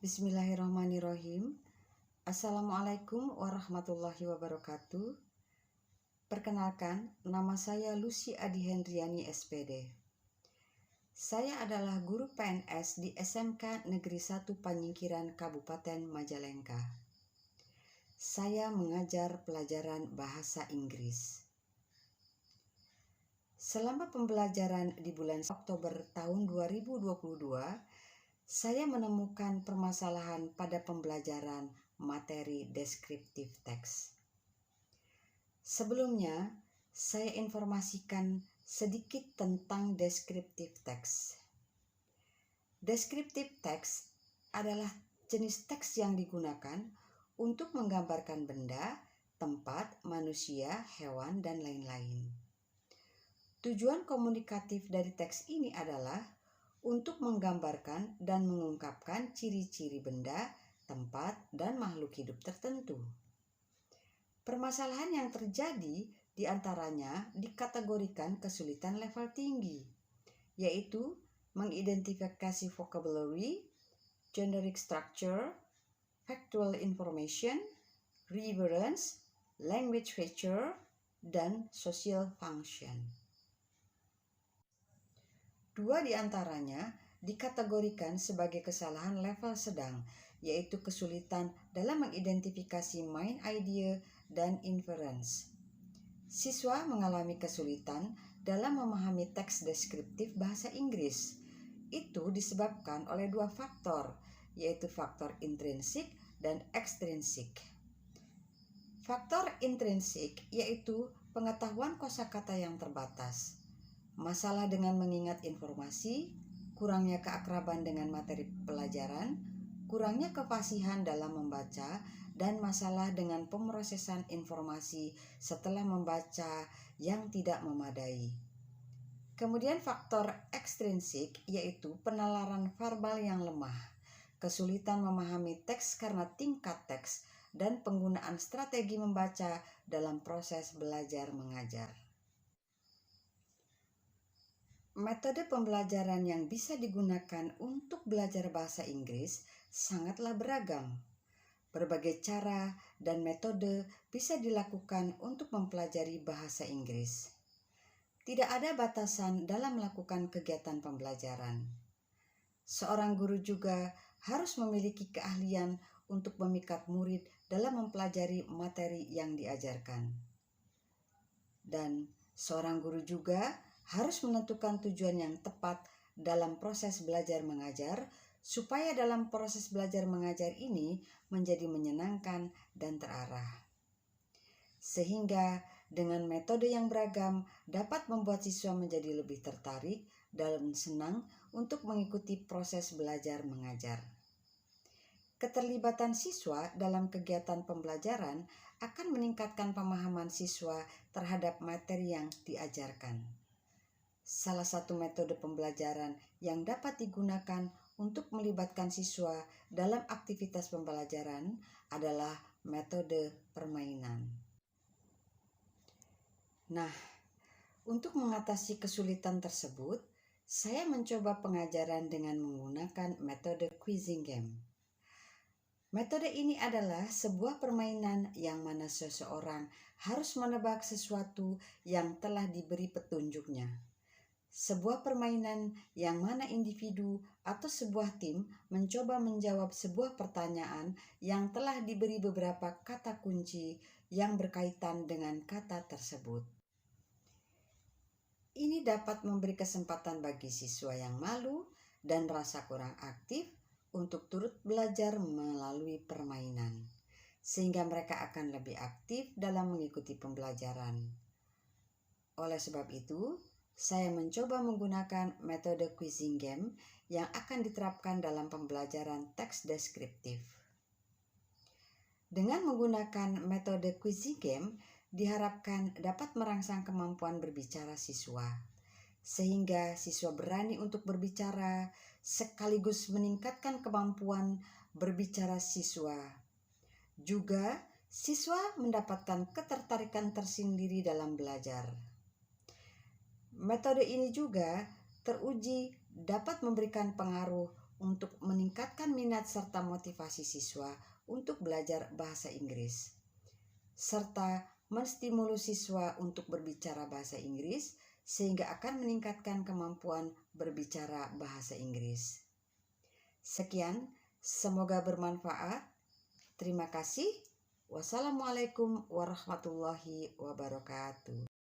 Bismillahirrahmanirrahim. Assalamualaikum warahmatullahi wabarakatuh. Perkenalkan, nama saya Lucy Adi Hendriani SPD. Saya adalah guru PNS di SMK Negeri 1 Panyingkiran Kabupaten Majalengka. Saya mengajar pelajaran bahasa Inggris. Selama pembelajaran di bulan Oktober tahun 2022, saya menemukan permasalahan pada pembelajaran materi deskriptif teks. Sebelumnya, saya informasikan sedikit tentang deskriptif teks. Deskriptif teks adalah jenis teks yang digunakan untuk menggambarkan benda, tempat, manusia, hewan, dan lain-lain. Tujuan komunikatif dari teks ini adalah untuk menggambarkan dan mengungkapkan ciri-ciri benda, tempat, dan makhluk hidup tertentu. Permasalahan yang terjadi diantaranya dikategorikan kesulitan level tinggi, yaitu mengidentifikasi vocabulary, generic structure, factual information, reference, language feature, dan social function. Dua di antaranya dikategorikan sebagai kesalahan level sedang, yaitu kesulitan dalam mengidentifikasi main idea dan inference. Siswa mengalami kesulitan dalam memahami teks deskriptif bahasa Inggris. Itu disebabkan oleh dua faktor, yaitu faktor intrinsik dan ekstrinsik. Faktor intrinsik yaitu pengetahuan kosakata yang terbatas, masalah dengan mengingat informasi, kurangnya keakraban dengan materi pelajaran, kurangnya kefasihan dalam membaca, dan masalah dengan pemrosesan informasi setelah membaca yang tidak memadai. Kemudian faktor ekstrinsik yaitu penalaran verbal yang lemah, kesulitan memahami teks karena tingkat teks, dan penggunaan strategi membaca dalam proses belajar mengajar. Metode pembelajaran yang bisa digunakan untuk belajar bahasa Inggris sangatlah beragam. Berbagai cara dan metode bisa dilakukan untuk mempelajari bahasa Inggris. Tidak ada batasan dalam melakukan kegiatan pembelajaran. Seorang guru juga harus memiliki keahlian untuk memikat murid dalam mempelajari materi yang diajarkan. Dan seorang guru juga harus menentukan tujuan yang tepat dalam proses belajar mengajar, supaya dalam proses belajar mengajar ini menjadi menyenangkan dan terarah. Sehingga dengan metode yang beragam dapat membuat siswa menjadi lebih tertarik dan senang untuk mengikuti proses belajar mengajar. Keterlibatan siswa dalam kegiatan pembelajaran akan meningkatkan pemahaman siswa terhadap materi yang diajarkan. Salah satu metode pembelajaran yang dapat digunakan untuk melibatkan siswa dalam aktivitas pembelajaran adalah metode permainan. Nah, untuk mengatasi kesulitan tersebut, saya mencoba pengajaran dengan menggunakan metode quizzing game. Metode ini adalah sebuah permainan yang mana seseorang harus menebak sesuatu yang telah diberi petunjuknya. Sebuah permainan yang mana individu atau sebuah tim mencoba menjawab sebuah pertanyaan yang telah diberi beberapa kata kunci yang berkaitan dengan kata tersebut. Ini dapat memberi kesempatan bagi siswa yang malu dan rasa kurang aktif untuk turut belajar melalui permainan, sehingga mereka akan lebih aktif dalam mengikuti pembelajaran. Oleh sebab itu, saya mencoba menggunakan metode quizzing game yang akan diterapkan dalam pembelajaran teks deskriptif. Dengan menggunakan metode quizzing game, diharapkan dapat merangsang kemampuan berbicara siswa, sehingga siswa berani untuk berbicara sekaligus meningkatkan kemampuan berbicara siswa. Juga, siswa mendapatkan ketertarikan tersendiri dalam belajar. Metode ini juga teruji dapat memberikan pengaruh untuk meningkatkan minat serta motivasi siswa untuk belajar bahasa Inggris, serta menstimulus siswa untuk berbicara bahasa Inggris sehingga akan meningkatkan kemampuan berbicara bahasa Inggris. Sekian, semoga bermanfaat. Terima kasih. Wassalamualaikum warahmatullahi wabarakatuh.